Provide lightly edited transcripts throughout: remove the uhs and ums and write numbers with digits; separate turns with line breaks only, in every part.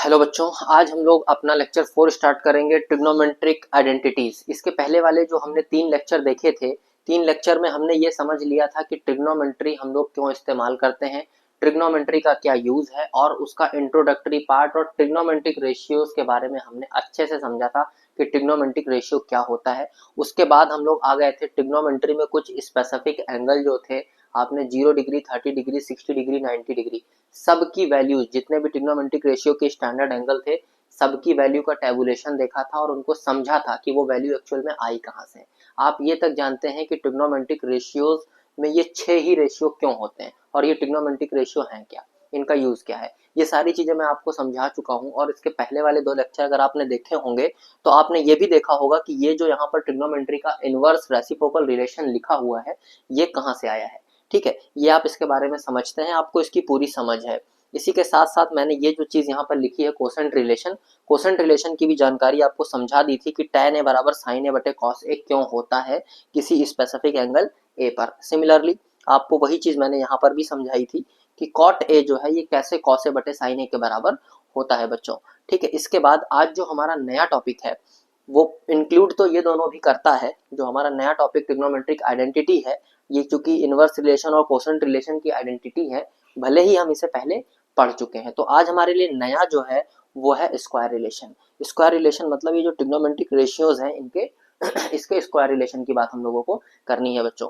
Hello बच्चों, आज हम लोग अपना लेक्चर 4 स्टार्ट करेंगे ट्रिग्नोमेट्रिक आइडेंटिटीज। इसके पहले वाले जो हमने 3 लेक्चर देखे थे, 3 लेक्चर में हमने ये समझ लिया था कि ट्रिग्नोमेट्री हम लोग क्यों इस्तेमाल करते हैं, ट्रिग्नोमेट्री का क्या यूज है और उसका इंट्रोडक्टरी पार्ट और ट्रिग्नोमेट्रिक रेशियोज के बारे में हमने अच्छे से समझा था कि ट्रिग्नोमेट्रिक रेशियो क्या होता है। उसके बाद हम लोग आ गए थे ट्रिग्नोमेट्री में कुछ स्पेसिफिक एंगल जो थे, आपने 0 डिग्री, 30 डिग्री, 60 डिग्री, 90 डिग्री सबकी वैल्यूज, जितने भी ट्रिग्नोमेट्रिक रेशियो के स्टैंडर्ड एंगल थे सबकी वैल्यू का टेबुलेशन देखा था और उनको समझा था कि वो वैल्यू एक्चुअल में आई कहाँ से। आप ये तक जानते हैं कि ट्रिग्नोमेट्रिक रेशियोज में ये 6 ही रेशियो क्यों होते हैं और ये ट्रिग्नोमेट्रिक रेशियो हैं क्या, इनका यूज क्या है, ये सारी चीजें मैं आपको समझा चुका हूँ। और इसके पहले वाले 2 लेक्चर अगर आपने देखे होंगे तो आपने ये भी देखा होगा कि ये जो यहाँ पर ट्रिग्नोमेट्री का इनवर्स रेसिप्रोकल रिलेशन लिखा हुआ है ये कहाँ से आया है। ठीक है, ये आप इसके बारे में समझते हैं, आपको इसकी पूरी समझ है। इसी के साथ साथ मैंने ये जो चीज यहाँ पर लिखी है कोसेंट रिलेशन, कोसेंट रिलेशन की भी जानकारी आपको समझा दी थी कि tan a बराबर sin a बटे cos a क्यों होता है किसी स्पेसिफिक एंगल a पर। सिमिलरली आपको वही चीज मैंने यहाँ पर भी समझाई थी कि cot a जो है ये कैसे cos a बटे sin a के बराबर होता है बच्चों। ठीक है, इसके बाद आज जो हमारा नया टॉपिक है वो इंक्लूड तो ये दोनों भी करता है। जो हमारा नया टॉपिक ट्रिग्नोमेट्रिक आइडेंटिटी है, ये चूंकि इनवर्स रिलेशन और कोसेंट रिलेशन की आइडेंटिटी है, भले ही हम इसे पहले पढ़ चुके हैं, तो आज हमारे लिए नया जो है वो है स्क्वायर रिलेशन। स्क्वायर रिलेशन मतलब ये जो ट्रिग्नोमेट्रिक रेशियोज हैं इनके इसके स्क्वायर रिलेशन की बात हम लोगों को करनी है बच्चों।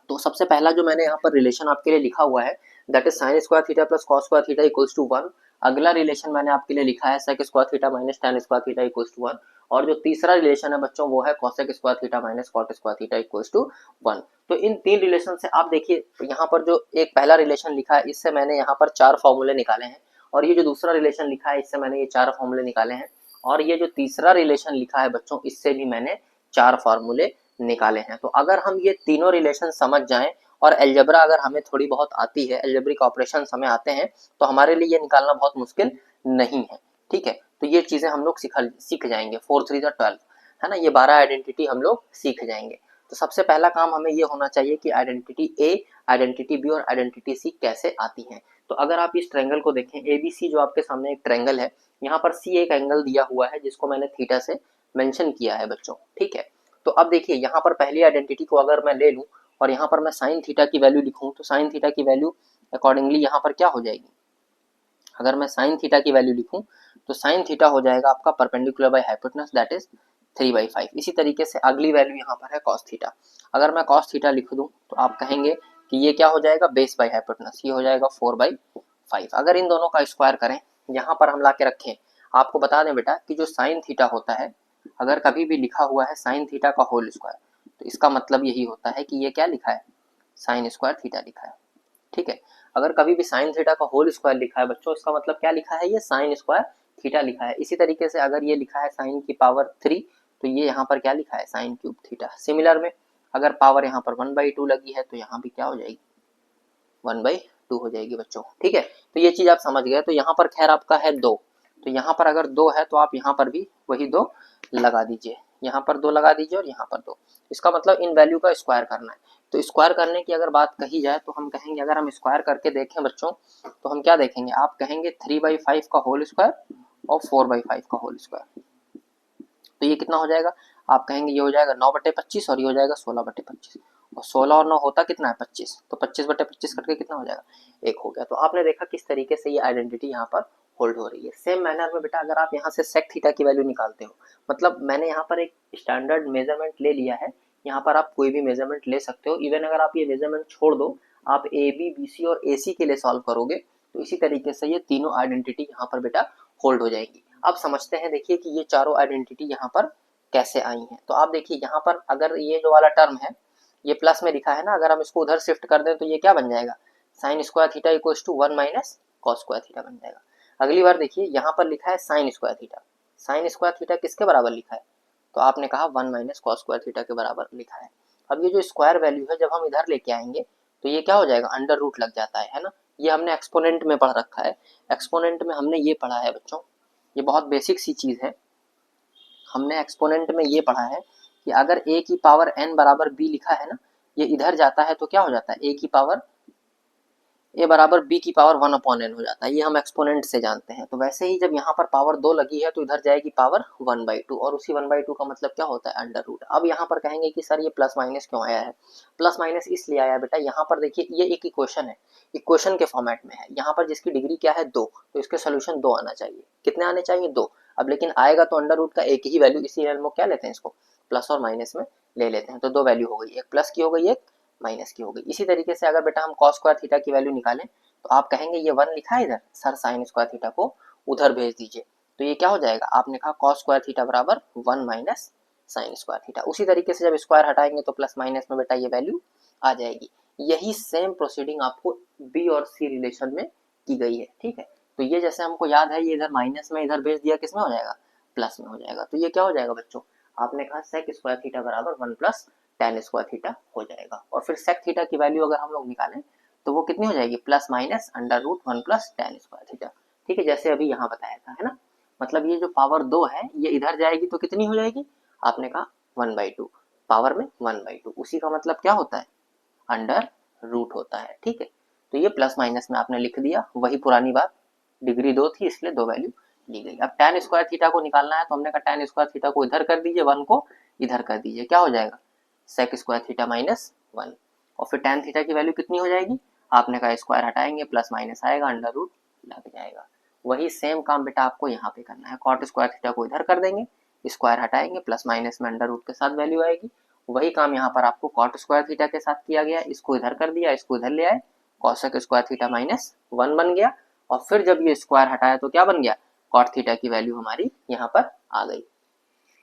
तो सबसे पहला जो मैंने यहाँ पर रिलेशन आपके लिए लिखा हुआ है that is sine square theta plus cos square theta equals to 1। अगला रिलेशन मैंने आपके लिए लिखा है sec square theta minus tan square theta equals to 1। और जो तीसरा रिलेशन है बच्चों वो है cosec square theta minus cot square theta equals to 1। तो इन 3 रिलेशन से आप देखिए यहाँ पर जो एक पहला रिलेशन लिखा है इससे मैंने यहाँ पर 4 फॉर्मूले निकाले हैं, और ये जो दूसरा रिलेशन लिखा है इससे मैंने ये 4 फॉर्मूले निकाले हैं, और ये जो तीसरा रिलेशन लिखा है बच्चों इससे भी मैंने 4 फॉर्मूले निकाले हैं। तो अगर हम ये तीनों रिलेशन समझ जाएं और अलजेब्रा अगर हमें थोड़ी बहुत आती है, अलजेब्रिक ऑपरेशन हमें आते हैं, तो हमारे लिए ये निकालना बहुत मुश्किल नहीं है। ठीक है, तो ये चीजें हम लोग सीख जाएंगे। 4 3 12 है ना, ये 12 आइडेंटिटी हम लोग सीख जाएंगे। तो सबसे पहला काम हमें ये होना चाहिए कि आइडेंटिटी ए, आइडेंटिटी बी और आइडेंटिटी सी कैसे आती हैं। तो अगर आप इस ट्रायंगल को देखें एबीसी, जो आपके सामने एक ट्रायंगल है, यहाँ पर सी एक एंगल दिया हुआ है जिसको मैंने थीटा से मेंशन किया है बच्चों। ठीक है, तो अब देखिए यहाँ पर पहली आइडेंटिटी को अगर मैं ले लूं और यहाँ पर मैं साइन थीटा की वैल्यू लिखूं तो साइन थीटा की वैल्यू अकॉर्डिंगली यहाँ पर क्या हो जाएगी। अगर मैं साइन थीटा की वैल्यू लिखूं तो साइन थीटा हो जाएगा आपका perpendicular by hypotenuse that is 3/5। इसी तरीके से अगली वैल्यू यहाँ पर है कॉस थीटा। अगर मैं कॉस थीटा लिख दूं तो आप कहेंगे कि ये क्या हो जाएगा, बेस बाय हाइपोटेनस, ये हो जाएगा 4/5। अगर इन दोनों का स्क्वायर करें, यहाँ पर हम ला के रखें, आपको बता दें बेटा कि जो साइन थीटा होता है अगर कभी भी लिखा हुआ है साइन थीटा का होल स्क्वायर, तो इसका मतलब यही होता है कि ये क्या लिखा है, साइन स्क्वायर थीटा लिखा है। ठीक है, अगर कभी भी साइन थीटा का होल स्क्वायर लिखा है बच्चों, इसका मतलब क्या लिखा है, ये साइन स्क्वायर थीटा लिखा है। इसी तरीके से अगर ये लिखा है साइन की पावर 3, तो ये यहाँ पर क्या लिखा है, साइन क्यूब थीटा। सिमिलर में अगर पावर यहाँ पर 1/2 लगी है तो यहाँ भी क्या हो जाएगी, 1/2 हो जाएगी बच्चों। ठीक है, तो ये चीज आप समझ गए। तो यहाँ पर खैर आपका है 2, तो यहाँ पर अगर 2 है तो आप यहाँ पर भी वही 2 लगा दीजिए, यहाँ पर 2 लगा दीजिए और यहाँ पर 2। इसका मतलब इन वैल्यू का स्क्वायर करना है। तो स्क्वायर करने की अगर बात कही जाए तो हम कहेंगे, अगर हम स्क्वायर करके देखें बच्चों तो हम क्या देखेंगे, आप कहेंगे 3/5 का होल स्क्वायर और 4/5 का होल स्क्वायर, तो ये कितना हो जाएगा, आप कहेंगे ये हो जाएगा 9/25 और ये हो जाएगा 16/25, और 16 और 9 होता कितना है 25, तो 25/25 करके कितना हो जाएगा, 1 हो गया। तो आपने देखा किस तरीके से ये आइडेंटिटी यहाँ पर होल्ड हो रही है। सेम मैनर में बेटा अगर आप यहाँ से सेक थीटा की वैल्यू निकालते हो, मतलब मैंने यहाँ पर एक स्टैंडर्ड मेजरमेंट ले लिया है, यहाँ पर आप कोई भी मेजरमेंट ले सकते हो। इवन अगर आप ये मेजरमेंट छोड़ दो, आप ए बी बी सी और ए सी के लिए सॉल्व करोगे तो इसी तरीके से ये तीनों आइडेंटिटी यहाँ पर बेटा होल्ड हो जाएगी। अब समझते हैं, देखिए कि ये चारों आइडेंटिटी यहाँ पर कैसे आई हैं। तो आप देखिए यहाँ पर अगर ये जो वाला टर्म है ये प्लस में लिखा है ना, अगर हम इसको उधर शिफ्ट कर दें तो ये क्या बन जाएगा, sine square theta equals to 1 minus cos square theta बन जाएगा। अगली बार देखिए यहाँ पर लिखा है sine square theta, sine square theta किसके बराबर लिखा है, तो आपने कहा 1 माइनस कॉस स्क्वायर थीटा के बराबर लिखा है। अब ये जो स्क्वायर वैल्यू है जब हम इधर लेके आएंगे तो ये क्या हो जाएगा, अंडर रूट लग जाता है ना। ये हमने एक्सपोनेंट में पढ़ रखा है, एक्सपोनेंट में हमने ये पढ़ा है बच्चों, ये बहुत बेसिक सी चीज है। हमने एक्सपोनेंट में ये पढ़ा है कि अगर a की पावर n बराबर b लिखा है ना, ये इधर जाता है तो क्या हो जाता है, a की पावर ए बराबर बी की पावर 1/n हो जाता है, ये हम एक्सपोनेंट से जानते हैं। तो वैसे ही जब यहाँ पर पावर 2 लगी है तो इधर जाएगी पावर 1/2, और उसी 1/2 का मतलब क्या होता है, अंडर रूट। अब यहाँ पर कहेंगे कि सर ये प्लस माइनस क्यों आया है, प्लस माइनस इसलिए आया है बेटा, यहाँ पर देखिए ये एक इक्वेशन है, इक्वेशन के फॉर्मेट में है, यहाँ पर जिसकी डिग्री क्या है 2, तो इसके सोल्यूशन 2 आना चाहिए। कितने आने चाहिए, 2। अब लेकिन आएगा तो अंडर रूट का एक ही वैल्यू, इसी हम लोग क्या लेते हैं, इसको प्लस और माइनस में ले लेते हैं। तो 2 वैल्यू हो गई, एक प्लस की हो गई, एक माइनस की हो गई। इसी तरीके से अगर बेटा हम कॉस स्क्वायर थीटा की वैल्यू निकालें तो आप कहेंगे ये 1 लिखा है इधर, सर साइन स्क्वायर थीटा को उधर भेज दीजिए। तो ये क्या हो जाएगा, आपने कहा कॉस स्क्वायर थीटा बराबर 1 माइनस साइन स्क्वायर थीटा। उसी तरीके से जब स्क्वायर हटाएंगे तो प्लस माइनस में बेटा ये वैल्यू आ जाएगी। यही सेम प्रोसीडिंग आपको बी और सी रिलेशन में की गई है, ठीक है। तो ये जैसे हमको याद है, ये इधर माइनस में इधर भेज दिया, किस में हो जाएगा, प्लस में हो जाएगा। तो ये क्या हो जाएगा बच्चों, आपने कहा सेक स्क्वायर थीटा बराबर 1 प्लस टेन स्क्वायर थीटा हो जाएगा। और फिर सेक थीटा की वैल्यू अगर हम लोग निकालें तो वो कितनी हो जाएगी, plus minus under root 1 plus ten square theta, ठीक है, जैसे अभी यहाँ बताया था, है ना। मतलब ये जो पावर 2 है ये इधर जाएगी तो कितनी हो जाएगी, आपने कहा 1/2, पावर में 1/2, उसी का मतलब क्या होता है, अंडर रूट होता है, ठीक है। तो ये प्लस माइनस में आपने लिख दिया, वही पुरानी बात, डिग्री 2 थी इसलिए 2 वैल्यू ली गई। अब टेन स्क्वायर थीटा को निकालना है तो हमने कहा टेन स्क्वायर थीटा को इधर कर दीजिए, 1 को इधर कर दीजिए, क्या हो जाएगा, सेक स्क्वायर थीटा माइनस 1। और फिर टेन थीटा की वैल्यू कितनी हो जाएगी, आपने कहा स्क्वायर हटाएंगे प्लस माइनस आएगा, अंडर रूट लग जाएगा। वही सेम काम बेटा आपको यहाँ पे करना है, कॉट स्क्वायर थीटा को इधर कर देंगे, स्क्वायर हटाएंगे प्लस माइनस में अंडर रूट के साथ वैल्यू आएगी। वही काम यहाँ पर आपको कॉट स्क्वायर थीटा के साथ किया गया, इसको इधर कर दिया, इसको इधर ले आए, कॉसेक स्क्वायर थीटा माइनस 1 बन गया। और फिर जब ये स्क्वायर हटाया तो क्या बन गया, कॉट थीटा की वैल्यू हमारी यहाँ पर आ गई।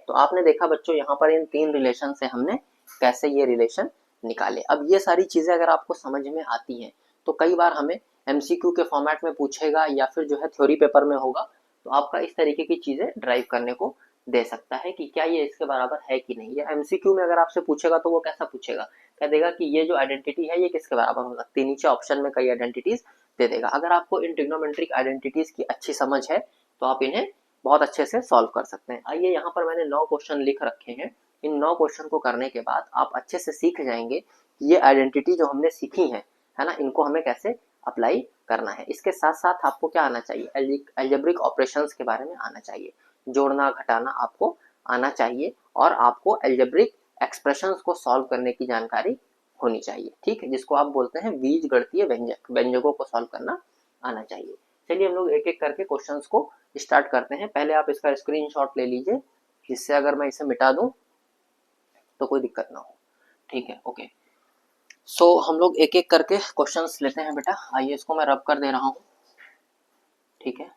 तो आपने देखा बच्चों यहाँ पर इन तीन रिलेशन से हमने कैसे ये रिलेशन निकाले। अब ये सारी चीजें अगर आपको समझ में आती हैं तो कई बार हमें एमसीक्यू के फॉर्मेट में पूछेगा या फिर जो है थ्योरी पेपर में होगा, तो आपका इस तरीके की चीजें ड्राइव करने को दे सकता है कि क्या ये इसके बराबर है कि नहीं। या एमसीक्यू में अगर आपसे पूछेगा तो वो कैसा पूछेगा, कह देगा कि ये जो आइडेंटिटी है ये किसके बराबर हो सकती है, नीचे ऑप्शन में कई आइडेंटिटीज दे देगा। अगर आपको इन ट्रिग्नोमेट्रिक आइडेंटिटीज की अच्छी समझ है तो आप इन्हें बहुत अच्छे से सॉल्व कर सकते हैं। आइए यहाँ पर मैंने 9 क्वेश्चन लिख रखे हैं, इन 9 क्वेश्चन को करने के बाद आप अच्छे से सीख जाएंगे कि ये आइडेंटिटी जो हमने सीखी है ना, इनको हमें कैसे अप्लाई करना है। इसके साथ साथ आपको क्या आना चाहिए, अलजेब्रिक ऑपरेशंस के बारे में आना चाहिए, जोड़ना घटाना आपको आना चाहिए, और आपको अलजेब्रिक एक्सप्रेशंस को सॉल्व करने की जानकारी होनी चाहिए, ठीक है, जिसको आप बोलते हैं बीजगणितीय व्यंजक, व्यंजकों को सॉल्व करना आना चाहिए। चलिए हम लोग एक एक करके क्वेश्चंस को स्टार्ट करते हैं। पहले आप इसका स्क्रीनशॉट ले लीजिए, जिससे अगर मैं इसे मिटा दूं तो कोई दिक्कत ना हो, ठीक है, ओके। सो हम लोग एक एक करके क्वेश्चंस लेते हैं बेटा। आइए इसको मैं रब कर दे रहा हूँ, ठीक है।